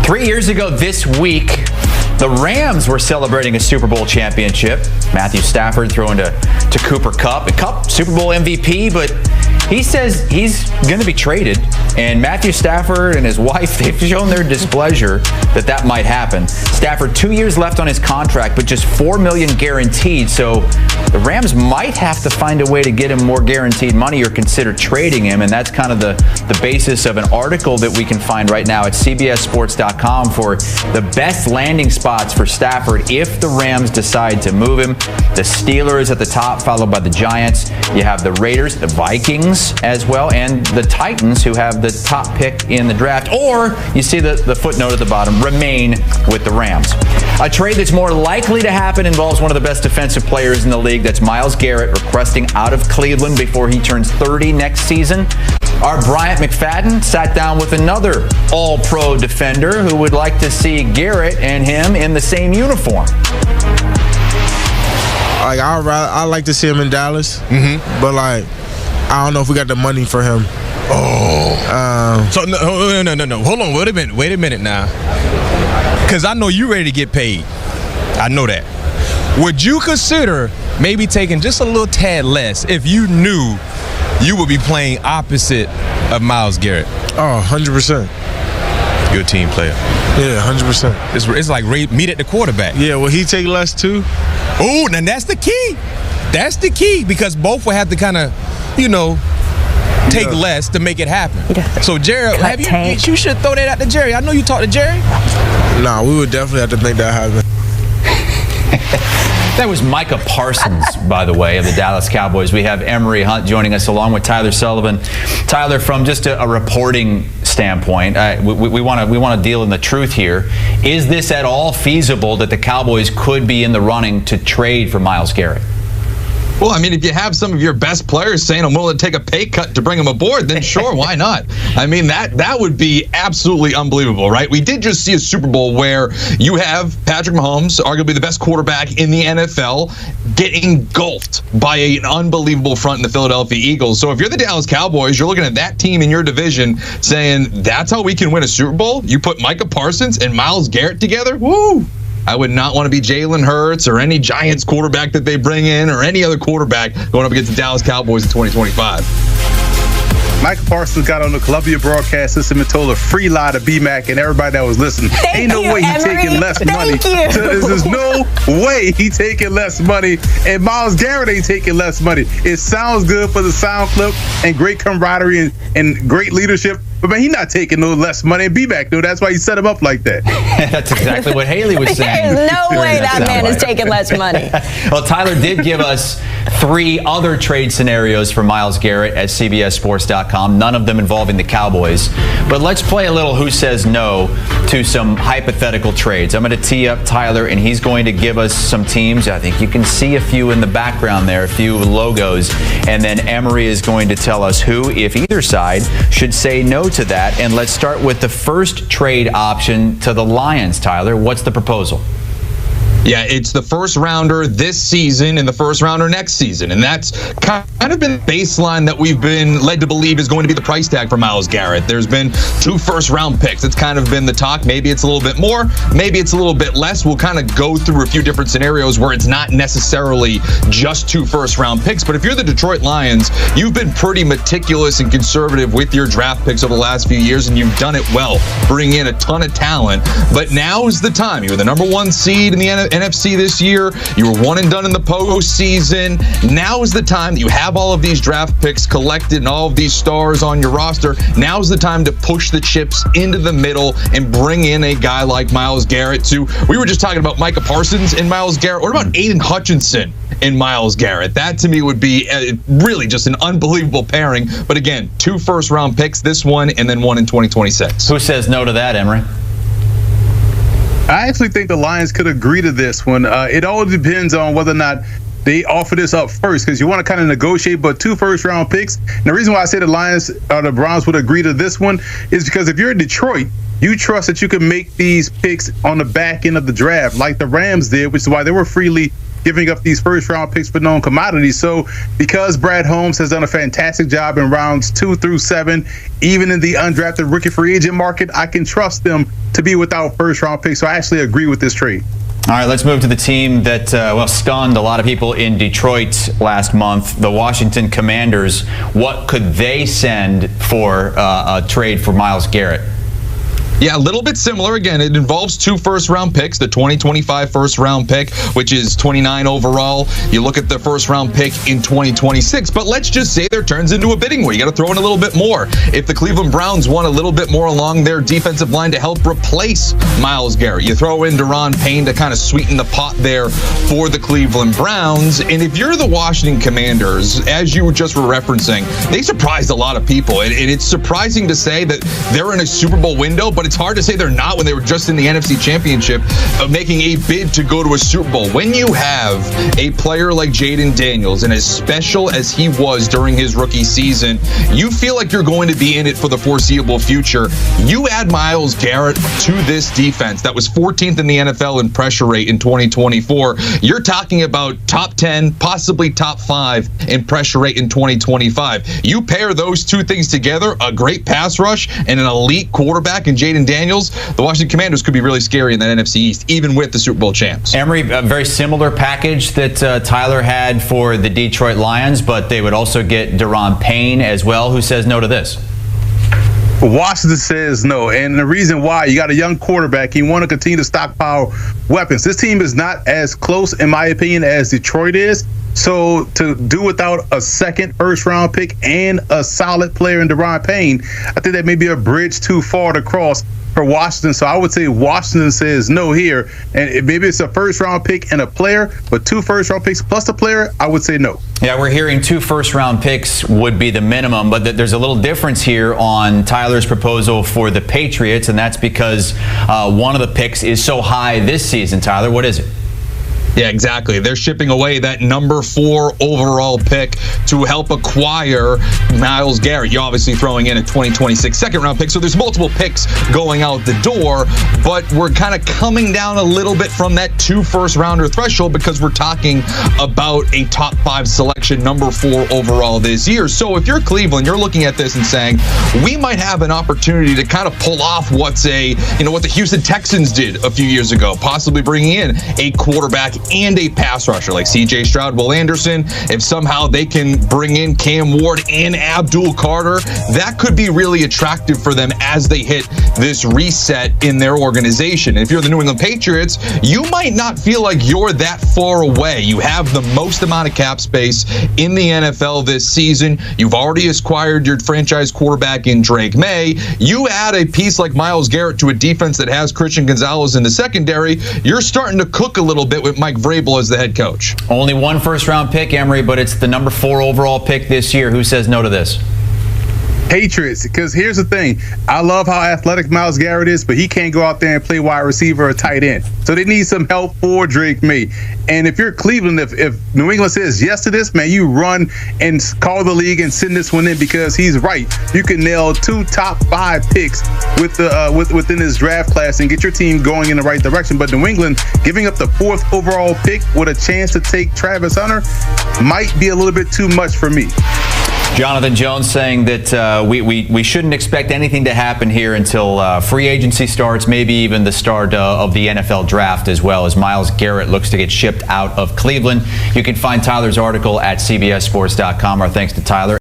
3 years ago this week, the Rams were celebrating a Super Bowl championship. Matthew Stafford throwing to Cooper Kupp, Super Bowl MVP, but he says he's going to be traded. And Matthew Stafford and his wife, they've shown their displeasure that might happen. Stafford, 2 years left on his contract, but just $4 million guaranteed. So the Rams might have to find a way to get him more guaranteed money or consider trading him. And that's kind of the basis of an article that we can find right now at CBSSports.com for the best landing spots for Stafford if the Rams decide to move him. The Steelers at the top, followed by the Giants. You have the Raiders, the Vikings as well, and the Titans, who have the top pick in the draft. Or you see the footnote at the bottom, remain with the Rams. A trade that's more likely to happen involves one of the best defensive players in the league. That's Myles Garrett requesting out of Cleveland before he turns 30 next season. Our Bryant McFadden sat down with another all-pro defender who would like to see Garrett and him in the same uniform. Like, I like to see him in Dallas, but like, I don't know if we got the money for him. So no. Hold on. Wait a minute now. Because I know you ready to get paid. I know that. Would you consider maybe taking just a little tad less if you knew you would be playing opposite of Myles Garrett? Oh, 100%. Good team player. Yeah, 100%. It's like meet at the quarterback. Yeah, will he take less too? Oh, now that's the key. That's the key, because both will have to kind of, take less to make it happen. So, Jerry, you should throw that out to Jerry. I know you talked to Jerry. Nah, we would definitely have to make that happen. That was Micah Parsons, by the way, of the Dallas Cowboys. We have Emery Hunt joining us along with Tyler Sullivan. Tyler, from just a reporting standpoint, we want to deal in the truth here. Is this at all feasible that the Cowboys could be in the running to trade for Myles Garrett? Well, I mean, if you have some of your best players saying I'm willing to take a pay cut to bring them aboard, then sure, why not? I mean, that would be absolutely unbelievable, right? We did just see a Super Bowl where you have Patrick Mahomes, arguably the best quarterback in the NFL, getting engulfed by an unbelievable front in the Philadelphia Eagles. So if you're the Dallas Cowboys, you're looking at that team in your division saying, that's how we can win a Super Bowl? You put Micah Parsons and Myles Garrett together? Woo! I would not want to be Jalen Hurts or any Giants quarterback that they bring in or any other quarterback going up against the Dallas Cowboys in 2025. Michael Parsons got on the Columbia broadcast system and told a free lie to B-Mac and everybody that was listening. Ain't no way he's taking less money. There's no way he's taking less money. And Myles Garrett ain't taking less money. It sounds good for the sound clip and great camaraderie and great leadership. But, man, he's not taking no less money. And B-Mac, dude, that's why you set him up like that. That's exactly what Haley was saying. There's no way that man is taking less money. Well, Tyler did give us 3 other trade scenarios for Myles Garrett at CBSSports.com, none of them involving the Cowboys. But let's play a little who says no to some hypothetical trades. I'm going to tee up Tyler, and he's going to give us some teams. I think you can see a few in the background there, a few logos. And then Emery is going to tell us who, if either side, should say no to that. And let's start with the first trade option to the Lions. Tyler, what's the proposal? Yeah, it's the first rounder this season and the first rounder next season. And that's kind of been the baseline that we've been led to believe is going to be the price tag for Myles Garrett. There's been 2 first-round picks. It's kind of been the talk. Maybe it's a little bit more. Maybe it's a little bit less. We'll kind of go through a few different scenarios where it's not necessarily just 2 first-round picks. But if you're the Detroit Lions, you've been pretty meticulous and conservative with your draft picks over the last few years, and you've done it well, bring in a ton of talent. But now is the time. You were the number 1 seed in the NFC this year. You were 1 and done in the postseason. Now is the time that you have all of these draft picks collected and all of these stars on your roster. Now is the time to push the chips into the middle and bring in a guy like Myles Garrett too. We were just talking about Micah Parsons and Myles Garrett. What about Aiden Hutchinson and Myles Garrett? That to me would be really just an unbelievable pairing. But again, 2 first-round picks, this one and then 1 in 2026. Who says no to that, Emery? I actually think the Lions could agree to this one. It all depends on whether or not they offer this up first, because you want to kind of negotiate, but 2 first-round picks. And the reason why I say the Lions or the Browns would agree to this one is because if you're in Detroit, you trust that you can make these picks on the back end of the draft like the Rams did, which is why they were freely giving up these first-round picks for known commodities. So because Brad Holmes has done a fantastic job in rounds 2 through 7, even in the undrafted rookie free agent market, I can trust them to be without first-round picks. So I actually agree with this trade. All right, let's move to the team that, stunned a lot of people in Detroit last month, the Washington Commanders. What could they send for a trade for Myles Garrett? Yeah, a little bit similar. Again, it involves 2 first-round picks, the 2025 first-round pick, which is 29 overall. You look at the first-round pick in 2026, but let's just say there turns into a bidding war. You got to throw in a little bit more. If the Cleveland Browns want a little bit more along their defensive line to help replace Myles Garrett, you throw in Daron Payne to kind of sweeten the pot there for the Cleveland Browns. And if you're the Washington Commanders, as you just were referencing, they surprised a lot of people. And it's surprising to say that they're in a Super Bowl window, but it's hard to say they're not when they were just in the NFC Championship, making a bid to go to a Super Bowl. When you have a player like Jaden Daniels, and as special as he was during his rookie season, you feel like you're going to be in it for the foreseeable future. You add Myles Garrett to this defense that was 14th in the NFL in pressure rate in 2024. You're talking about top 10, possibly top 5 in pressure rate in 2025. You pair those two things together, a great pass rush and an elite quarterback in Jaden Daniels, the Washington Commanders could be really scary in that NFC East, even with the Super Bowl champs. Emery, a very similar package that Tyler had for the Detroit Lions, but they would also get Daron Payne as well. Who says no to this? Washington says no, and the reason why, you got a young quarterback. You want to continue to stockpile weapons. This team is not as close, in my opinion, as Detroit is. So to do without a second first-round pick and a solid player in Daron Payne, I think that may be a bridge too far to cross for Washington. So I would say Washington says no here. And maybe it's a first-round pick and a player, but 2 first-round picks plus a player, I would say no. Yeah, we're hearing 2 first-round picks would be the minimum, but there's a little difference here on Tyler's proposal for the Patriots, and that's because one of the picks is so high this season. Tyler, what is it? Yeah, exactly. They're shipping away that number 4 overall pick to help acquire Myles Garrett. You're obviously throwing in a 2026 second-round pick, so there's multiple picks going out the door, but we're kind of coming down a little bit from that 2 first-rounder threshold because we're talking about a top 5 selection, number 4 overall this year. So if you're Cleveland, you're looking at this and saying, we might have an opportunity to kind of pull off what the Houston Texans did a few years ago, possibly bringing in a quarterback and a pass rusher like C.J. Stroud, Will Anderson. If somehow they can bring in Cam Ward and Abdul Carter, that could be really attractive for them as they hit this reset in their organization. If you're the New England Patriots, you might not feel like you're that far away. You have the most amount of cap space in the NFL this season. You've already acquired your franchise quarterback in Drake May. You add a piece like Myles Garrett to a defense that has Christian Gonzalez in the secondary, you're starting to cook a little bit with Mike Vrabel as the head coach. Only 1 first-round pick, Emery, but it's the number 4 overall pick this year. Who says no to this? Patriots, because here's the thing. I love how athletic Myles Garrett is, but he can't go out there and play wide receiver or tight end. So they need some help for Drake May. And if you're Cleveland, if New England says yes to this, man, you run and call the league and send this one in because he's right. You can nail 2 top 5 picks within this draft class and get your team going in the right direction. But New England giving up the 4th overall pick with a chance to take Travis Hunter might be a little bit too much for me. Jonathan Jones saying that we shouldn't expect anything to happen here until free agency starts, maybe even the start of the NFL draft as well, as Myles Garrett looks to get shipped out of Cleveland. You can find Tyler's article at CBSSports.com. Our thanks to Tyler.